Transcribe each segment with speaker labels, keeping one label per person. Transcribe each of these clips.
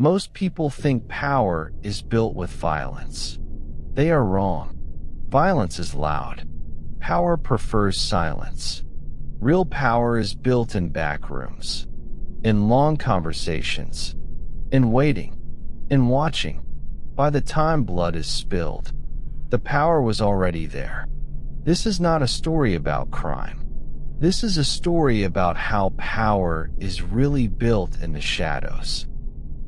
Speaker 1: Most people think power is built with violence. They are wrong. Violence is loud. Power prefers silence. Real power is built in back rooms, in long conversations, in waiting, in watching. By the time blood is spilled, the power was already there. This is not a story about crime. This is a story about how power is really built in the shadows.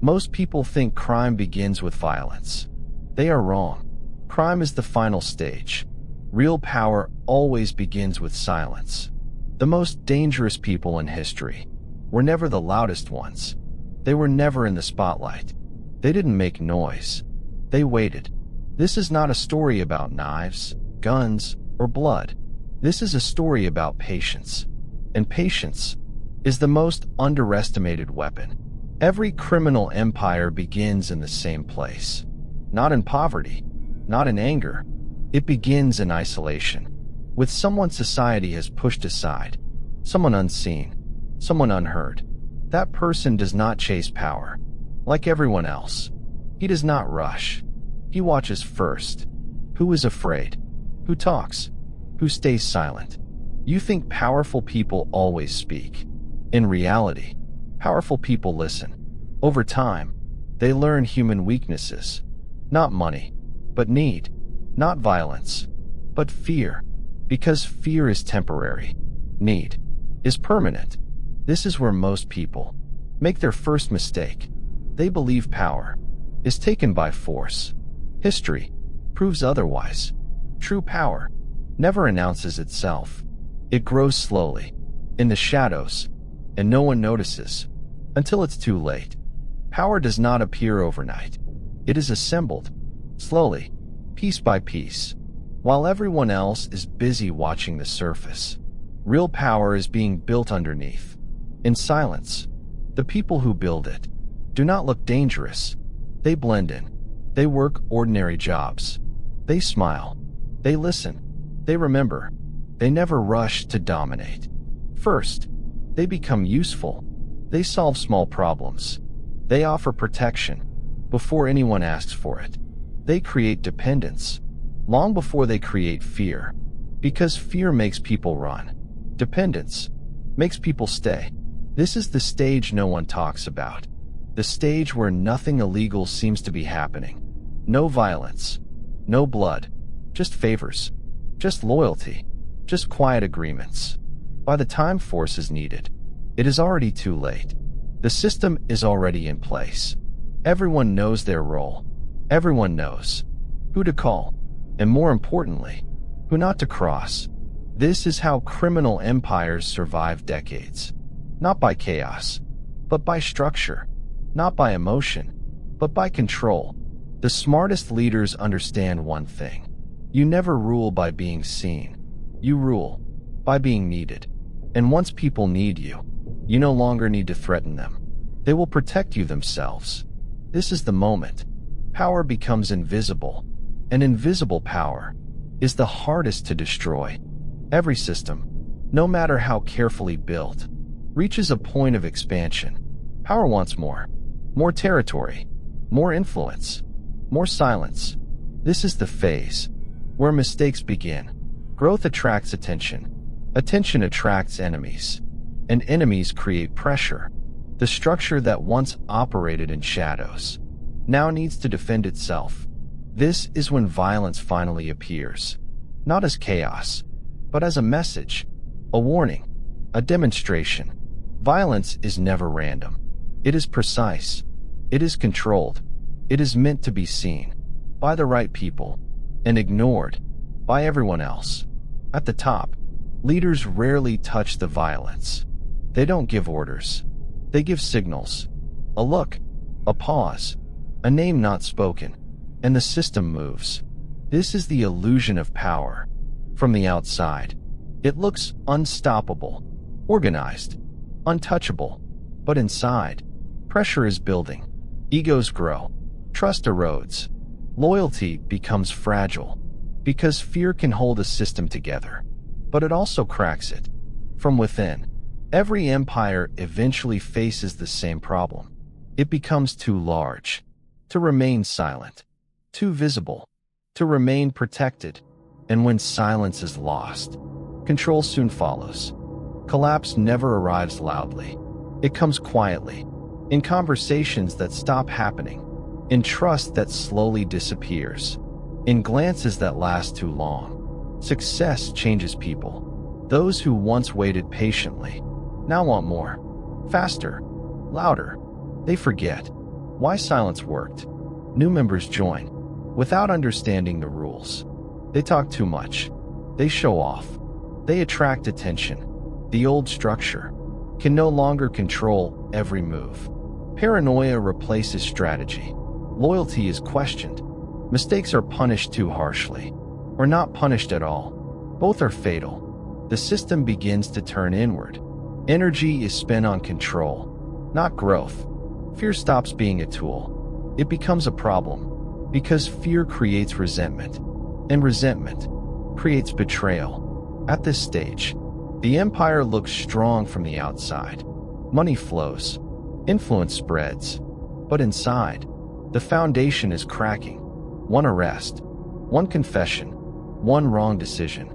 Speaker 1: Most people think crime begins with violence. They are wrong. Crime is the final stage. Real power always begins with silence. The most dangerous people in history were never the loudest ones. They were never in the spotlight. They didn't make noise. They waited. This is not a story about knives, guns, or blood. This is a story about patience. And patience is the most underestimated weapon. Every criminal empire begins in the same place. Not in poverty, not in anger. It begins in isolation, with someone society has pushed aside, someone unseen, someone unheard. That person does not chase power, like everyone else. He does not rush. He watches first. Who is afraid? Who talks? Who stays silent? You think powerful people always speak. In reality, powerful people listen. Over time, they learn human weaknesses. Not money, but need. Not violence, but fear. Because fear is temporary. Need is permanent. This is where most people make their first mistake. They believe power is taken by force. History proves otherwise. True power never announces itself. It grows slowly, in the shadows, and no one notices until it's too late. Power does not appear overnight. It is assembled, slowly, piece by piece, while everyone else is busy watching the surface. Real power is being built underneath, in silence. The people who build it do not look dangerous. They blend in. They work ordinary jobs. They smile. They listen. They remember. They never rush to dominate. First, they become useful. They solve small problems. They offer protection before anyone asks for it. They create dependence long before they create fear, because fear makes people run. Dependence makes people stay. This is the stage no one talks about. The stage where nothing illegal seems to be happening. No violence, no blood, just favors, just loyalty, just quiet agreements. By the time force is needed, it is already too late. The system is already in place. Everyone knows their role. Everyone knows who to call, and more importantly, who not to cross. This is how criminal empires survive decades. Not by chaos, but by structure. Not by emotion, but by control. The smartest leaders understand one thing. You never rule by being seen. You rule by being needed. And once people need you, you no longer need to threaten them. They will protect you themselves. This is the moment power becomes invisible. And invisible power is the hardest to destroy. Every system, no matter how carefully built, reaches a point of expansion. Power wants more. More territory, more influence, more silence. This is the phase where mistakes begin. Growth attracts attention. Attention attracts enemies. And enemies create pressure. The structure that once operated in shadows now needs to defend itself. This is when violence finally appears. Not as chaos, but as a message, a warning, a demonstration. Violence is never random. It is precise. It is controlled. It is meant to be seen by the right people and ignored by everyone else. At the top, leaders rarely touch the violence. They don't give orders. They give signals. A look, a pause, a name not spoken, and the system moves. This is the illusion of power. From the outside, it looks unstoppable, organized, untouchable. But inside, pressure is building. Egos grow. Trust erodes. Loyalty becomes fragile. Because fear can hold a system together, but it also cracks it. From within, every empire eventually faces the same problem. It becomes too large to remain silent, too visible to remain protected. And when silence is lost, control soon follows. Collapse never arrives loudly. It comes quietly, in conversations that stop happening, in trust that slowly disappears, in glances that last too long. Success changes people. Those who once waited patiently now want more, faster, louder. They forget why silence worked. New members join without understanding the rules. They talk too much. They show off. They attract attention. The old structure can no longer control every move. Paranoia replaces strategy. Loyalty is questioned. Mistakes are punished too harshly, or not punished at all. Both are fatal. The system begins to turn inward. Energy is spent on control, not growth. Fear stops being a tool. It becomes a problem, because fear creates resentment, and resentment creates betrayal. At this stage, the empire looks strong from the outside. Money flows, influence spreads, but inside, the foundation is cracking. One arrest, one confession, one wrong decision,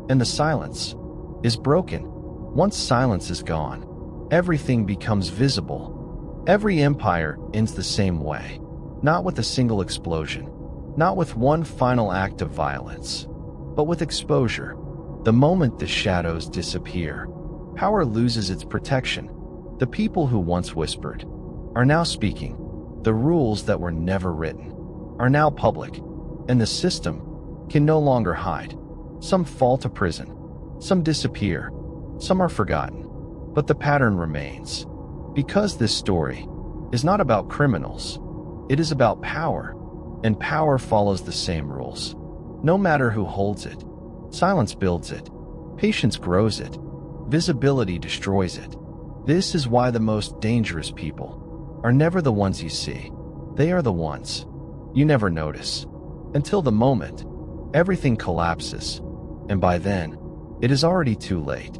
Speaker 1: and the silence is broken. Once silence is gone, everything becomes visible. Every empire ends the same way, not with a single explosion, not with one final act of violence, but with exposure. The moment the shadows disappear, power loses its protection. The people who once whispered are now speaking. The rules that were never written are now public, and the system can no longer hide. Some fall to prison, some disappear, some are forgotten, but the pattern remains. Because this story is not about criminals, it is about power, and power follows the same rules. No matter who holds it, silence builds it, patience grows it, visibility destroys it. This is why the most dangerous people are never the ones you see. They are the ones you never notice, until the moment everything collapses, and by then, it is already too late.